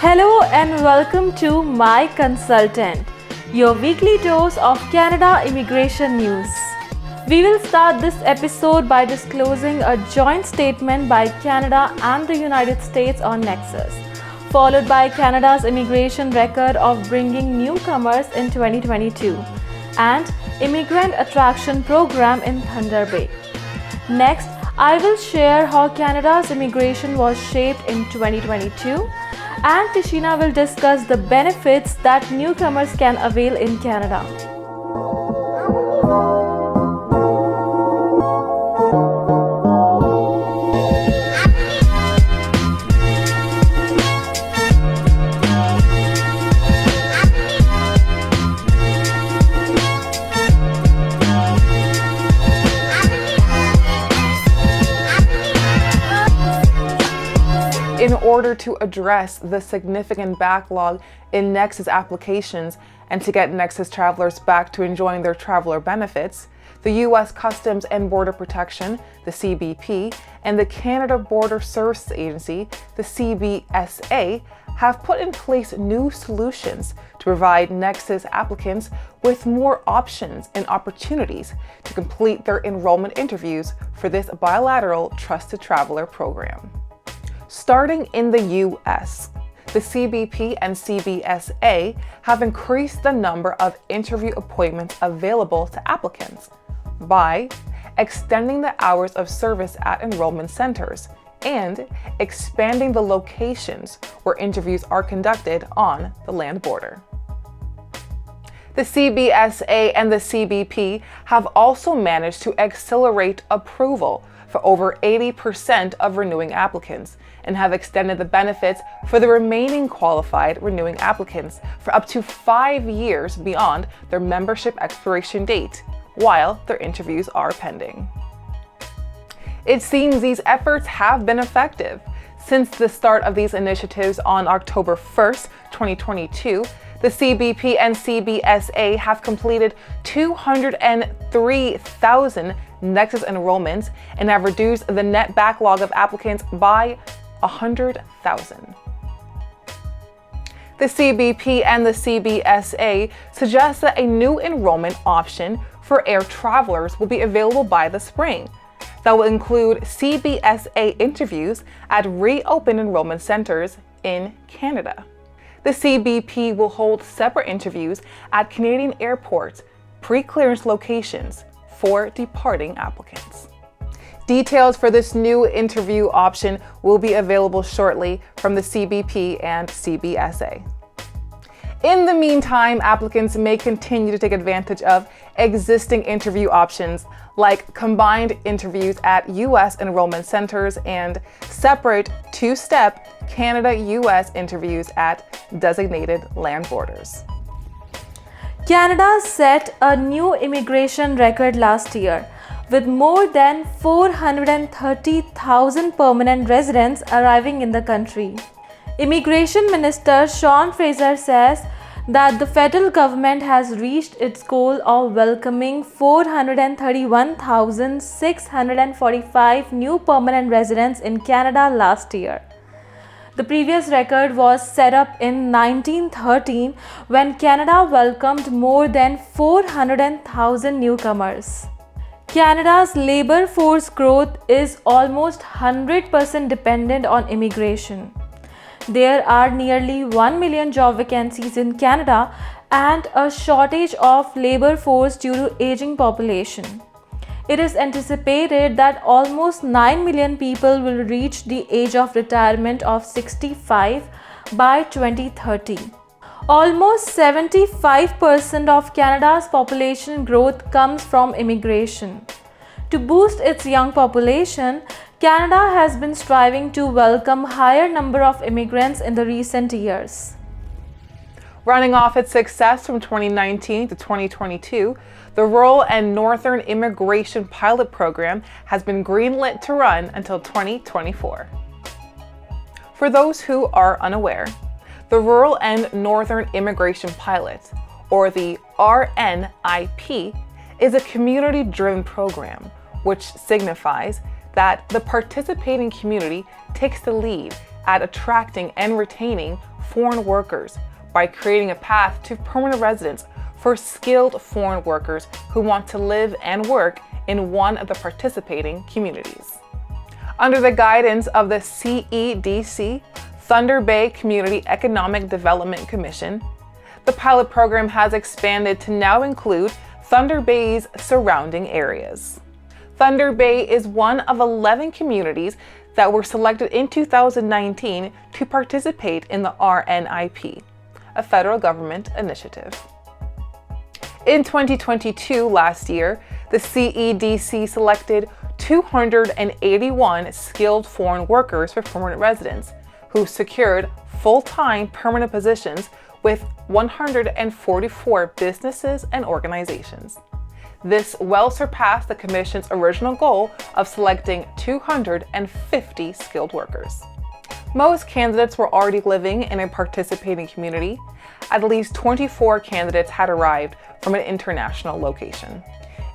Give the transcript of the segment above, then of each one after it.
Hello and welcome to My Consultant, your weekly dose of Canada immigration news. We will start this episode by disclosing a joint statement by Canada and the United States on Nexus, followed by Canada's immigration record of bringing newcomers in 2022 and immigrant attraction program in Thunder Bay. Next, I will share how Canada's immigration was shaped in 2022, and Tishina will discuss the benefits that newcomers can avail in Canada. In order to address the significant backlog in Nexus applications and to get Nexus travelers back to enjoying their traveler benefits, the U.S. Customs and Border Protection, the CBP, and the Canada Border Services Agency, the CBSA, have put in place new solutions to provide Nexus applicants with more options and opportunities to complete their enrollment interviews for this bilateral Trusted Traveler program. Starting in the U.S., the CBP and CBSA have increased the number of interview appointments available to applicants by extending the hours of service at enrollment centers and expanding the locations where interviews are conducted on the land border. The CBSA and the CBP have also managed to accelerate approval for over 80% of renewing applicants and have extended the benefits for the remaining qualified renewing applicants for up to 5 years beyond their membership expiration date, while their interviews are pending. It seems these efforts have been effective. Since the start of these initiatives on October 1st, 2022, the CBP and CBSA have completed 203,000 Nexus enrollments and have reduced the net backlog of applicants by 100,000. The CBP and the CBSA suggest that a new enrollment option for air travelers will be available by the spring. That will include CBSA interviews at reopened enrollment centers in Canada. The CBP will hold separate interviews at Canadian airports, pre-clearance locations for departing applicants. Details for this new interview option will be available shortly from the CBP and CBSA. In the meantime, applicants may continue to take advantage of existing interview options like combined interviews at U.S. enrollment centers and separate two-step Canada-U.S. interviews at designated land borders. Canada set a new immigration record last year, with more than 430,000 permanent residents arriving in the country. Immigration Minister Sean Fraser says that the federal government has reached its goal of welcoming 431,645 new permanent residents in Canada last year. The previous record was set up in 1913 when Canada welcomed more than 400,000 newcomers. Canada's labor force growth is almost 100% dependent on immigration. There are nearly 1 million job vacancies in Canada and a shortage of labor force due to aging population. It is anticipated that almost 9 million people will reach the age of retirement of 65 by 2030. Almost 75% of Canada's population growth comes from immigration. To boost its young population, Canada has been striving to welcome higher number of immigrants in the recent years. Running off its success from 2019 to 2022, the Rural and Northern Immigration Pilot Program has been greenlit to run until 2024. For those who are unaware, the Rural and Northern Immigration Pilot, or the RNIP, is a community-driven program which signifies that the participating community takes the lead at attracting and retaining foreign workers by creating a path to permanent residence for skilled foreign workers who want to live and work in one of the participating communities. Under the guidance of the CEDC, Thunder Bay Community Economic Development Commission, the pilot program has expanded to now include Thunder Bay's surrounding areas. Thunder Bay is one of 11 communities that were selected in 2019 to participate in the RNIP, a federal government initiative. In 2022, last year, the CEDC selected 281 skilled foreign workers for permanent residence who secured full-time permanent positions with 144 businesses and organizations. This well surpassed the Commission's original goal of selecting 250 skilled workers. Most candidates were already living in a participating community. At least 24 candidates had arrived from an international location.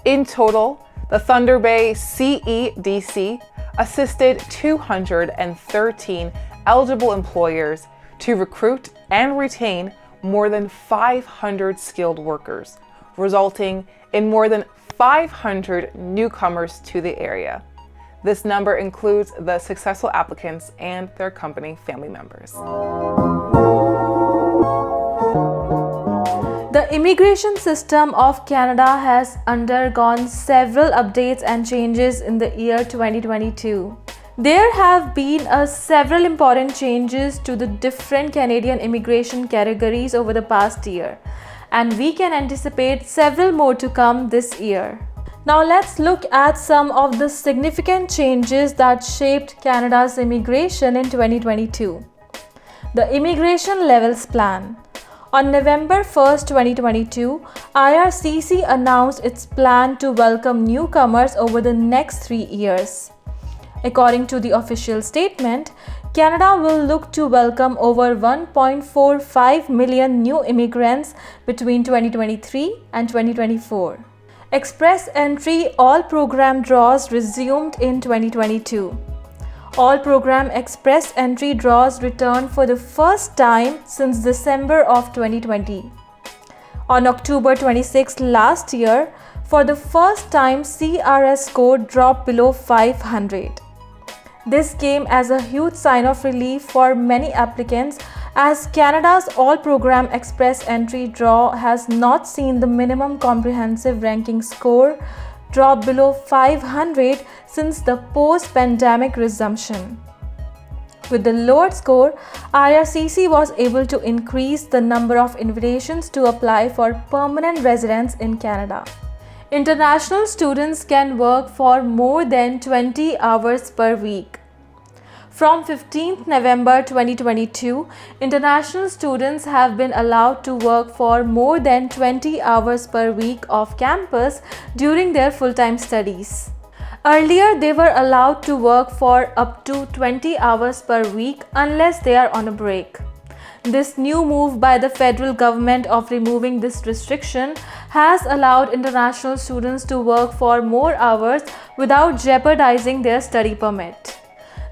In total, the Thunder Bay CEDC assisted 213 eligible employers to recruit and retain more than 500 skilled workers, resulting in more than 500 newcomers to the area. This number includes the successful applicants and their company family members. The immigration system of Canada has undergone several updates and changes in the year 2022. There have been several important changes to the different Canadian immigration categories over the past year, and we can anticipate several more to come this year. Now let's look at some of the significant changes that shaped Canada's immigration in 2022. The Immigration Levels Plan. On November 1st, 2022, IRCC announced its plan to welcome newcomers over the next 3 years. According to the official statement, Canada will look to welcome over 1.45 million new immigrants between 2023 and 2024. Express entry all program draws resumed in 2022. All program express entry draws returned for the first time since December of 2020. On October 26 last year, for the first time, CRS score dropped below 500. This came as a huge sign of relief for many applicants, as Canada's all-program express entry draw has not seen the minimum comprehensive ranking score drop below 500 since the post-pandemic resumption. With the lowered score, IRCC was able to increase the number of invitations to apply for permanent residence in Canada. International students can work for more than 20 hours per week. From 15th November 2022, international students have been allowed to work for more than 20 hours per week off campus during their full-time studies. Earlier, they were allowed to work for up to 20 hours per week unless they are on a break. This new move by the federal government of removing this restriction has allowed international students to work for more hours without jeopardizing their study permit.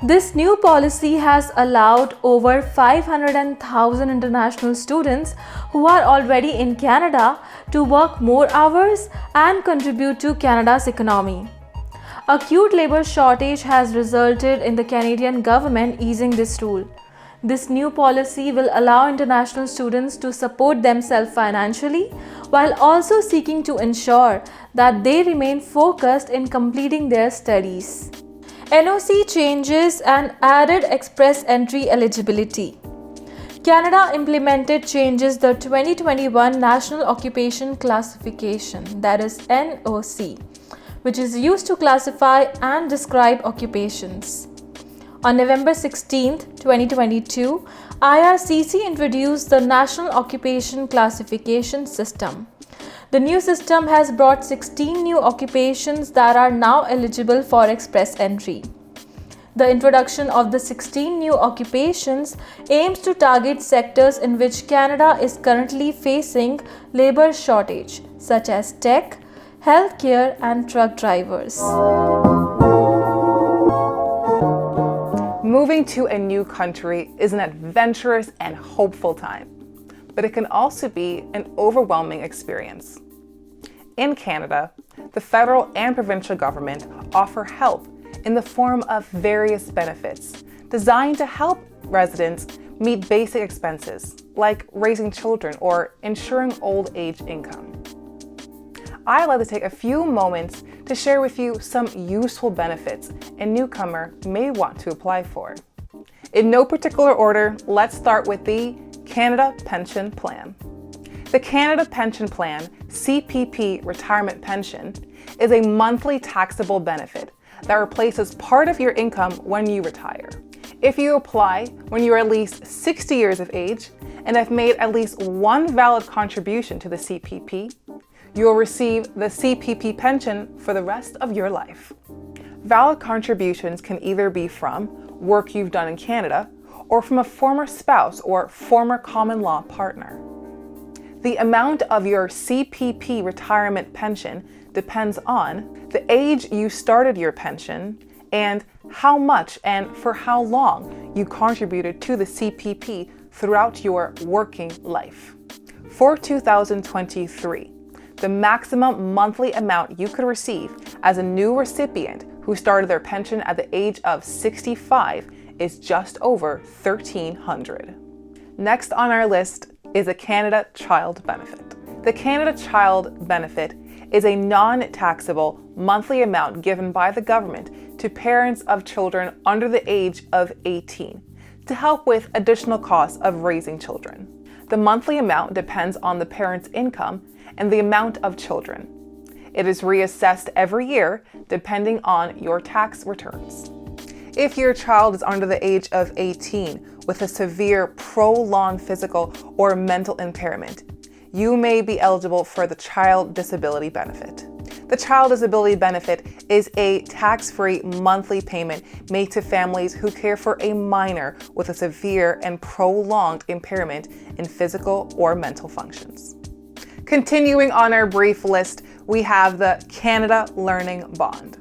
This new policy has allowed over 500,000 international students who are already in Canada to work more hours and contribute to Canada's economy. Acute labor shortage has resulted in the Canadian government easing this rule. This new policy will allow international students to support themselves financially while also seeking to ensure that they remain focused in completing their studies. NOC changes and added express entry eligibility. Canada implemented changes the 2021 National Occupation Classification, that is NOC, which is used to classify and describe occupations. On November 16, 2022, IRCC introduced the National Occupation Classification System. The new system has brought 16 new occupations that are now eligible for express entry. The introduction of the 16 new occupations aims to target sectors in which Canada is currently facing labor shortage, such as tech, healthcare, and truck drivers. Moving to a new country is an adventurous and hopeful time, but it can also be an overwhelming experience. In Canada, the federal and provincial government offer help in the form of various benefits designed to help residents meet basic expenses like raising children or ensuring old age income. I'd like to take a few moments to share with you some useful benefits a newcomer may want to apply for. In no particular order, let's start with the Canada Pension Plan. The Canada Pension Plan, CPP Retirement Pension, is a monthly taxable benefit that replaces part of your income when you retire. If you apply when you are at least 60 years of age and have made at least one valid contribution to the CPP, you will receive the CPP pension for the rest of your life. Valid contributions can either be from work you've done in Canada or from a former spouse or former common law partner. The amount of your CPP retirement pension depends on the age you started your pension and how much and for how long you contributed to the CPP throughout your working life. For 2023, the maximum monthly amount you could receive as a new recipient who started their pension at the age of 65 is just over $1,300. Next on our list is a Canada Child Benefit. The Canada Child Benefit is a non-taxable monthly amount given by the government to parents of children under the age of 18 to help with additional costs of raising children. The monthly amount depends on the parent's income and the amount of children. It is reassessed every year depending on your tax returns. If your child is under the age of 18 with a severe prolonged physical or mental impairment, you may be eligible for the Child Disability Benefit. The Child Disability Benefit is a tax-free monthly payment made to families who care for a minor with a severe and prolonged impairment in physical or mental functions. Continuing on our brief list, we have the Canada Learning Bond.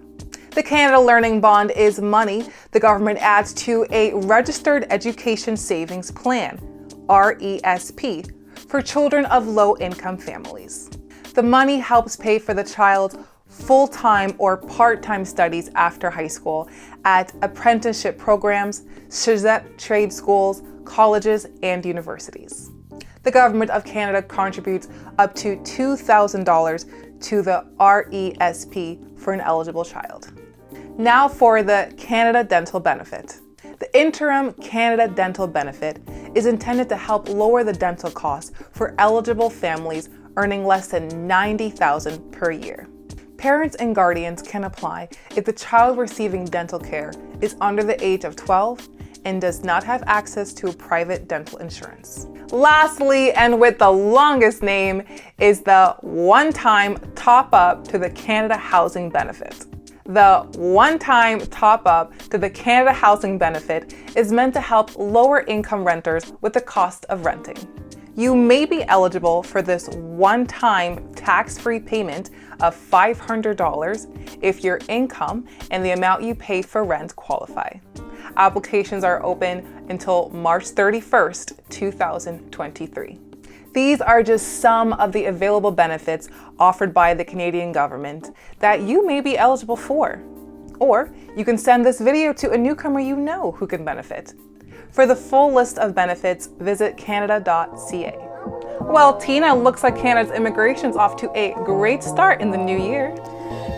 The Canada Learning Bond is money the government adds to a Registered Education Savings Plan, RESP, for children of low-income families. The money helps pay for the child's full-time or part-time studies after high school at apprenticeship programs, cégep trade schools, colleges, and universities. The Government of Canada contributes up to $2,000 to the RESP for an eligible child. Now for the Canada Dental Benefit. The Interim Canada Dental Benefit is intended to help lower the dental costs for eligible families earning less than $90,000 per year. Parents and guardians can apply if the child receiving dental care is under the age of 12 and does not have access to a private dental insurance. Lastly, and with the longest name, is the one-time top-up to the Canada Housing Benefit. The one-time top-up to the Canada Housing Benefit is meant to help lower-income renters with the cost of renting. You may be eligible for this one-time tax-free payment of $500 if your income and the amount you pay for rent qualify. Applications are open until March 31st, 2023. These are just some of the available benefits offered by the Canadian government that you may be eligible for. Or you can send this video to a newcomer you know who can benefit. For the full list of benefits, visit canada.ca. Well, Tina, looks like Canada's immigration's off to a great start in the new year.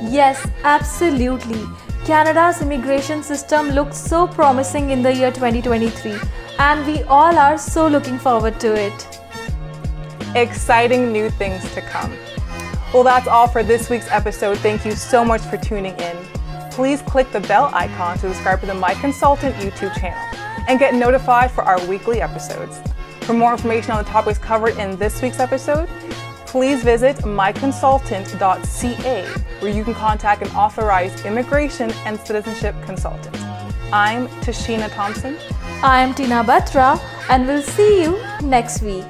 Yes, absolutely. Canada's immigration system looks so promising in the year 2023, and we all are so looking forward to it. Exciting new things to come. Well, that's all for this week's episode. Thank you so much for tuning in. Please click the bell icon to subscribe to the My Consultant YouTube channel and get notified for our weekly episodes. For more information on the topics covered in this week's episode, please visit myconsultant.ca, where you can contact an authorized immigration and citizenship consultant. I'm Tashina Thompson. I am Tina Batra, and we'll see you next week.